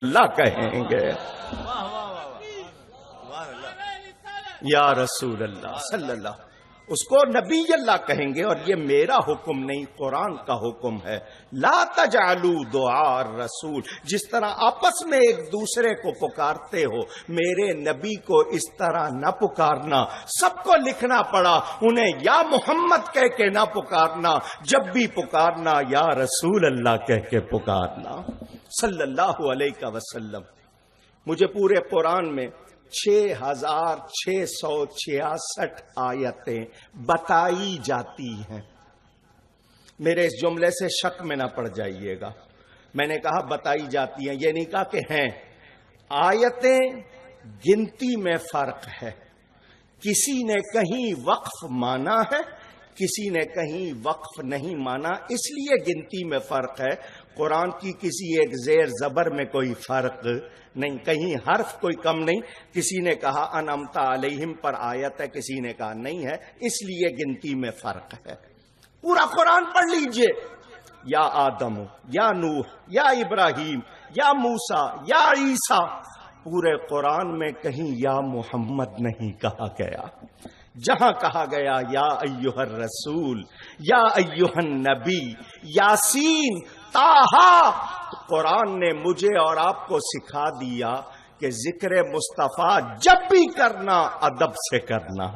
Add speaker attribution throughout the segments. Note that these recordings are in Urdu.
Speaker 1: اللہ کہیں گے یا رسول اللہ صلی اللہ، اس کو نبی اللہ کہیں گے. اور یہ میرا حکم نہیں، قرآن کا حکم ہے. لا تجعلوا دعاء الرسول، جس طرح آپس میں ایک دوسرے کو پکارتے ہو، میرے نبی کو اس طرح نہ پکارنا. سب کو لکھنا پڑا، انہیں یا محمد کہہ کے نہ پکارنا، جب بھی پکارنا یا رسول اللہ کہہ کے پکارنا صلی اللہ علیہ وسلم. مجھے پورے قرآن میں 6666 آیتیں بتائی جاتی ہیں. میرے اس جملے سے شک میں نہ پڑ جائیے گا. میں نے کہا بتائی جاتی ہیں، یہ نہیں کہا کہ ہیں. آیتیں گنتی میں فرق ہے. کسی نے کہیں وقف مانا ہے، کسی نے کہیں وقف نہیں مانا، اس لیے گنتی میں فرق ہے. قرآن کی کسی ایک زیر زبر میں کوئی فرق نہیں، کہیں حرف کوئی کم نہیں. کسی نے کہا انعمت علیہم پر آیت ہے، کسی نے کہا نہیں ہے، اس لیے گنتی میں فرق ہے. پورا قرآن پڑھ لیجئے، یا آدم، یا نوح، یا ابراہیم، یا موسیٰ، یا عیسیٰ، پورے قرآن میں کہیں یا محمد نہیں کہا گیا. جہاں کہا گیا یا ایھا الرسول، یا ایھا النبی، یاسین، طٰہٰ، قرآن نے مجھے اور آپ کو سکھا دیا کہ ذکر مصطفیٰ جب بھی کرنا ادب سے کرنا،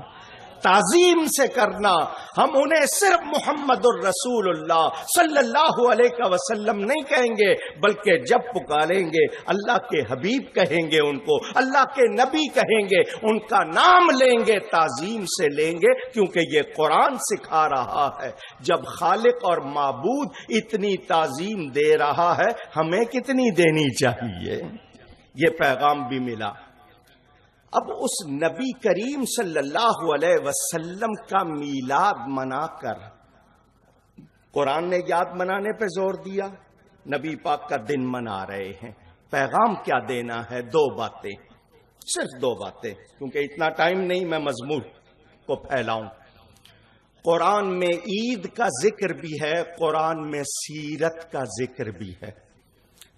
Speaker 1: تعظیم سے کرنا. ہم انہیں صرف محمد الرسول اللہ صلی اللہ علیہ وسلم نہیں کہیں گے، بلکہ جب پکاریں گے اللہ کے حبیب کہیں گے، ان کو اللہ کے نبی کہیں گے، ان کا نام لیں گے، تعظیم سے لیں گے، کیونکہ یہ قرآن سکھا رہا ہے. جب خالق اور معبود اتنی تعظیم دے رہا ہے، ہمیں کتنی دینی چاہیے. یہ پیغام بھی ملا. اب اس نبی کریم صلی اللہ علیہ وسلم کا میلاد منا کر، قرآن نے یاد منانے پہ زور دیا، نبی پاک کا دن منا رہے ہیں. پیغام کیا دینا ہے؟ 2 باتیں، صرف 2 باتیں، کیونکہ اتنا ٹائم نہیں میں مضمون کو پھیلاؤں. قرآن میں عید کا ذکر بھی ہے، قرآن میں سیرت کا ذکر بھی ہے.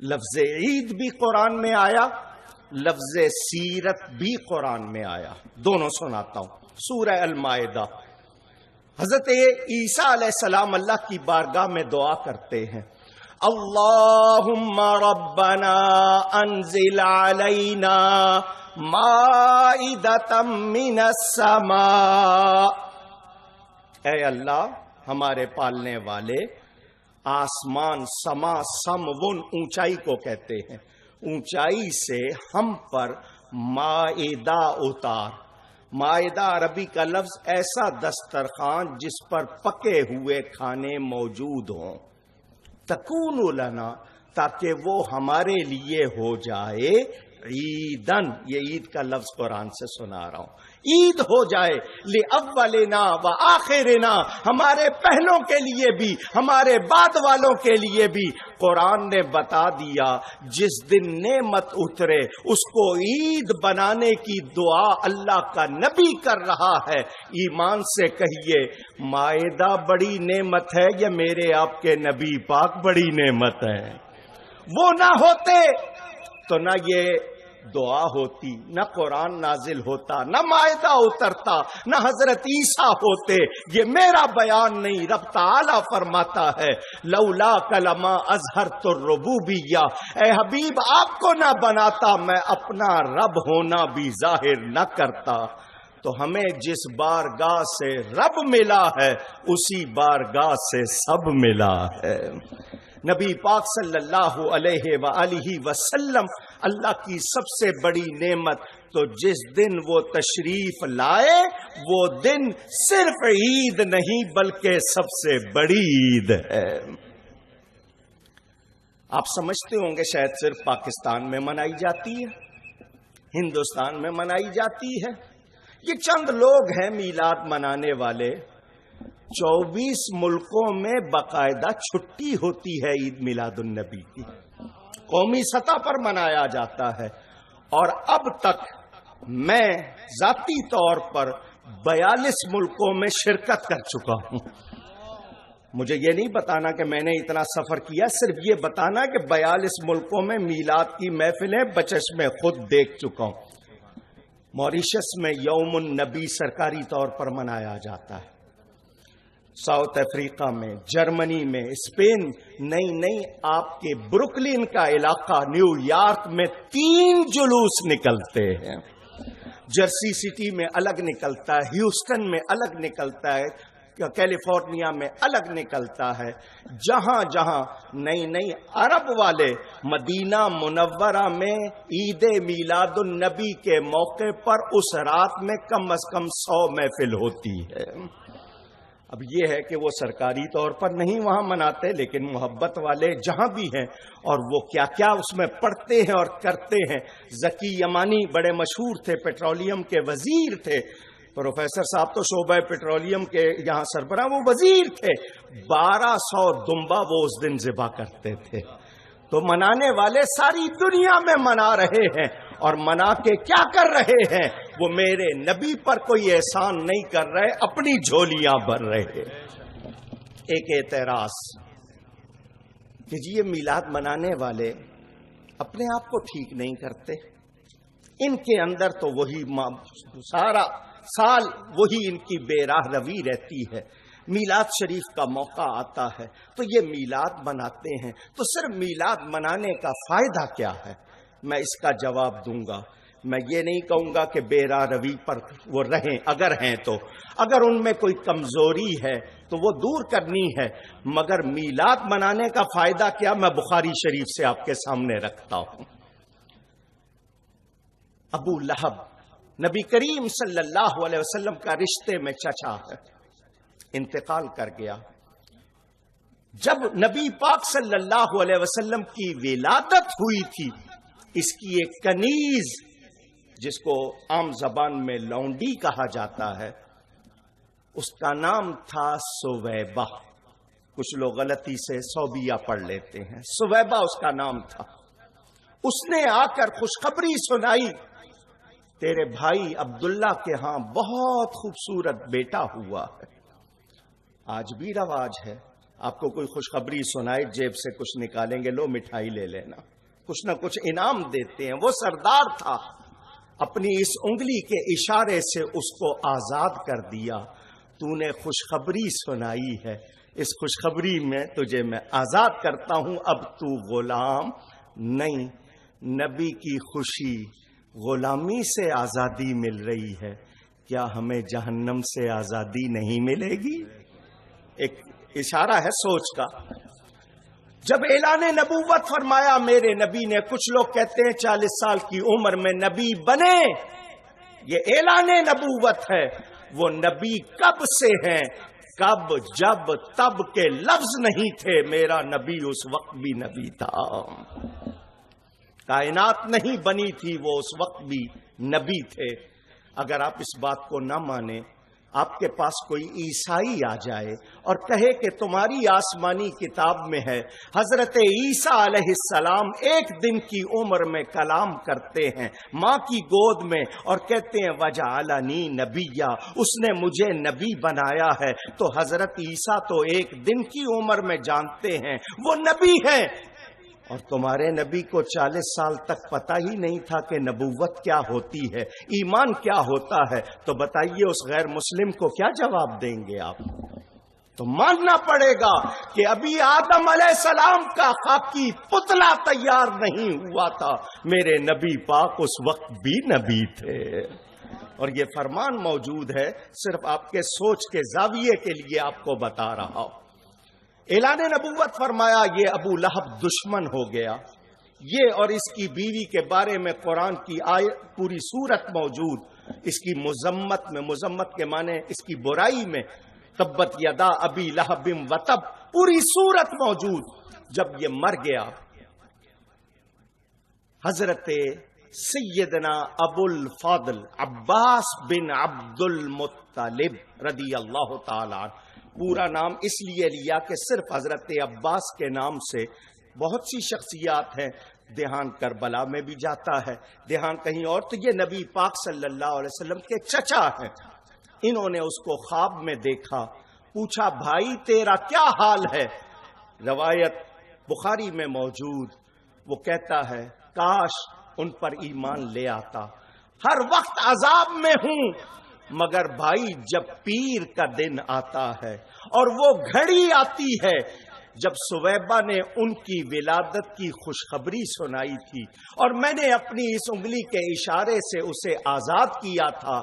Speaker 1: لفظ عید بھی قرآن میں آیا، لفظ سیرت بھی قرآن میں آیا. دونوں سناتا ہوں. سورہ المائدہ، حضرت عیسیٰ علیہ السلام اللہ کی بارگاہ میں دعا کرتے ہیں، اللہم ربنا انزل علینا مائدۃ من السماء. اے اللہ ہمارے پالنے والے، آسمان، سما، سمون اونچائی کو کہتے ہیں، اونچائی سے ہم پر مائدہ اتار. مائدہ عربی کا لفظ ایسا دسترخوان جس پر پکے ہوئے کھانے موجود ہوں. تکون لنا، تاکہ وہ ہمارے لیے ہو جائے عیدن. یہ عید کا لفظ قرآن سے سنا رہا ہوں. عید ہو جائے لأولنا و آخرنا، ہمارے پہلوں کے لیے بھی، ہمارے بعد والوں کے لیے بھی. قرآن نے بتا دیا جس دن نعمت اترے اس کو عید بنانے کی دعا اللہ کا نبی کر رہا ہے. ایمان سے کہیے مائدہ بڑی نعمت ہے یا میرے آپ کے نبی پاک بڑی نعمت ہے؟ وہ نہ ہوتے تو نہ یہ دعا ہوتی، نہ قرآن نازل ہوتا، نہ مائدہ اترتا، نہ حضرت عیسیٰ ہوتے. یہ میرا بیان نہیں، رب تعالیٰ فرماتا ہے لولا کلمہ اظہرت الربوبیہ، اے حبیب آپ کو نہ بناتا میں اپنا رب ہونا بھی ظاہر نہ کرتا. تو ہمیں جس بارگاہ سے رب ملا ہے اسی بارگاہ سے سب ملا ہے. نبی پاک صلی اللہ علیہ وآلہ وسلم اللہ کی سب سے بڑی نعمت. تو جس دن وہ تشریف لائے وہ دن صرف عید نہیں بلکہ سب سے بڑی عید ہے. آپ سمجھتے ہوں گے شاید صرف پاکستان میں منائی جاتی ہے، ہندوستان میں منائی جاتی ہے. یہ چند لوگ ہیں میلاد منانے والے. 24 ملکوں میں باقاعدہ چھٹی ہوتی ہے عید میلاد النبی کی، قومی سطح پر منایا جاتا ہے. اور اب تک میں ذاتی طور پر 42 ملکوں میں شرکت کر چکا ہوں. مجھے یہ نہیں بتانا کہ میں نے اتنا سفر کیا، صرف یہ بتانا کہ 42 ملکوں میں میلاد کی محفلیں بچش میں خود دیکھ چکا ہوں۔ موریشس میں یوم النبی سرکاری طور پر منایا جاتا ہے، ساؤتھ افریقہ میں، جرمنی میں، اسپین، نہیں آپ کے بروکلن کا علاقہ نیو یارک میں 3 جلوس نکلتے ہیں، جرسی سٹی میں الگ نکلتا ہے، ہیوسٹن میں الگ نکلتا ہے، کیلیفورنیا میں الگ نکلتا ہے، جہاں جہاں نئی عرب والے مدینہ منورہ میں عید میلاد النبی کے موقع پر اس رات میں کم از کم 100 محفل ہوتی ہے۔ اب یہ ہے کہ وہ سرکاری طور پر نہیں وہاں مناتے، لیکن محبت والے جہاں بھی ہیں اور وہ کیا کیا اس میں پڑھتے ہیں اور کرتے ہیں۔ ذکی یمانی بڑے مشہور تھے، پیٹرولیم کے وزیر تھے، پروفیسر صاحب تو شعبہ پیٹرولیم کے یہاں سربراہ، وہ وزیر تھے، 1200 دمبا وہ اس دن ذبح کرتے تھے۔ تو منانے والے ساری دنیا میں منا رہے ہیں، اور منا کے کیا کر رہے ہیں؟ وہ میرے نبی پر کوئی احسان نہیں کر رہے، اپنی جھولیاں بھر رہے۔ ایک اعتراض کہ جی یہ میلاد منانے والے اپنے آپ کو ٹھیک نہیں کرتے، ان کے اندر تو وہی سارا سال وہی ان کی بے راہ روی رہتی ہے، میلاد شریف کا موقع آتا ہے تو یہ میلاد مناتے ہیں، تو صرف میلاد منانے کا فائدہ کیا ہے؟ میں اس کا جواب دوں گا۔ میں یہ نہیں کہوں گا کہ بے راہ روی پر وہ رہیں، اگر ہیں تو، اگر ان میں کوئی کمزوری ہے تو وہ دور کرنی ہے، مگر میلاد منانے کا فائدہ کیا؟ میں بخاری شریف سے آپ کے سامنے رکھتا ہوں۔ ابو لہب نبی کریم صلی اللہ علیہ وسلم کا رشتے میں چچا ہے، انتقال کر گیا۔ جب نبی پاک صلی اللہ علیہ وسلم کی ولادت ہوئی تھی، اس کی ایک کنیز جس کو عام زبان میں لونڈی کہا جاتا ہے، اس کا نام تھا سویبہ، کچھ لوگ غلطی سے صوبیہ پڑھ لیتے ہیں، سویبہ اس کا نام تھا۔ اس نے آ کر خوشخبری سنائی، تیرے بھائی عبداللہ کے ہاں بہت خوبصورت بیٹا ہوا ہے۔ آج بھی رواج ہے، آپ کو کوئی خوشخبری سنائے جیب سے کچھ نکالیں گے، لو مٹھائی لے لینا، کچھ نہ کچھ انعام دیتے ہیں۔ وہ سردار تھا، اپنی اس انگلی کے اشارے سے اس کو آزاد کر دیا۔ تو نے خوشخبری سنائی ہے، اس خوشخبری میں تجھے میں آزاد کرتا ہوں، اب تو غلام نہیں۔ نبی کی خوشی، غلامی سے آزادی مل رہی ہے، کیا ہمیں جہنم سے آزادی نہیں ملے گی؟ ایک اشارہ ہے سوچ کا۔ جب اعلان نبوت فرمایا میرے نبی نے، کچھ لوگ کہتے ہیں 40 سال کی عمر میں نبی بنے، یہ اعلان نبوت ہے۔ وہ نبی کب سے ہیں؟ کب؟ جب تب کے لفظ نہیں تھے، میرا نبی اس وقت بھی نبی تھا۔ کائنات نہیں بنی تھی، وہ اس وقت بھی نبی تھے۔ اگر آپ اس بات کو نہ مانیں، آپ کے پاس کوئی عیسائی آ جائے اور کہے کہ تمہاری آسمانی کتاب میں ہے حضرت عیسیٰ علیہ السلام 1 دن کی عمر میں کلام کرتے ہیں ماں کی گود میں، اور کہتے ہیں وجعلنی نبیّا، اس نے مجھے نبی بنایا ہے، تو حضرت عیسیٰ تو 1 دن کی عمر میں جانتے ہیں وہ نبی ہیں، اور تمہارے نبی کو 40 سال تک پتہ ہی نہیں تھا کہ نبوت کیا ہوتی ہے، ایمان کیا ہوتا ہے۔ تو بتائیے اس غیر مسلم کو کیا جواب دیں گے آپ؟ تو ماننا پڑے گا کہ ابھی آدم علیہ السلام کا خاکی پتلا تیار نہیں ہوا تھا، میرے نبی پاک اس وقت بھی نبی تھے۔ اور یہ فرمان موجود ہے، صرف آپ کے سوچ کے زاویے کے لیے آپ کو بتا رہا ہوں۔ اعلان نبوت فرمایا، یہ ابو لہب دشمن ہو گیا۔ یہ اور اس کی بیوی کے بارے میں قرآن کی آیت پوری سورت موجود، اس کی مذمت میں، مذمت کے معنی اس کی برائی میں، تبت یدا ابی لہب وتب، پوری سورت موجود۔ جب یہ مر گیا، حضرت سیدنا ابو الفاضل عباس بن عبد المطلب رضی اللہ تعالی عنہ، پورا نام اس لیے لیا کہ صرف حضرت عباس کے نام سے بہت سی شخصیات ہیں، دھیان کربلا میں بھی جاتا ہے، دھیان کہیں اور، تو یہ نبی پاک صلی اللہ علیہ وسلم کے چچا ہیں۔ انہوں نے اس کو خواب میں دیکھا پوچھا بھائی تیرا کیا حال ہے؟ روایت بخاری میں موجود، وہ کہتا ہے کاش ان پر ایمان لے آتا، ہر وقت عذاب میں ہوں، مگر بھائی جب پیر کا دن آتا ہے اور وہ گھڑی آتی ہے جب سویبہ نے ان کی ولادت کی خوشخبری سنائی تھی اور میں نے اپنی اس انگلی کے اشارے سے اسے آزاد کیا تھا،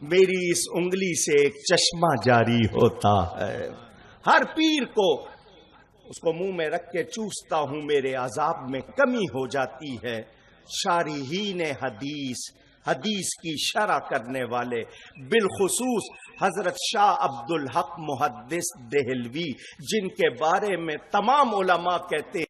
Speaker 1: میری اس انگلی سے ایک چشمہ جاری ہوتا ہے، ہر پیر کو اس کو منہ میں رکھ کے چوستا ہوں، میرے عذاب میں کمی ہو جاتی ہے۔ شارحین حدیث کی شرح کرنے والے، بالخصوص حضرت شاہ عبدالحق محدث دہلوی، جن کے بارے میں تمام علماء کہتے ہیں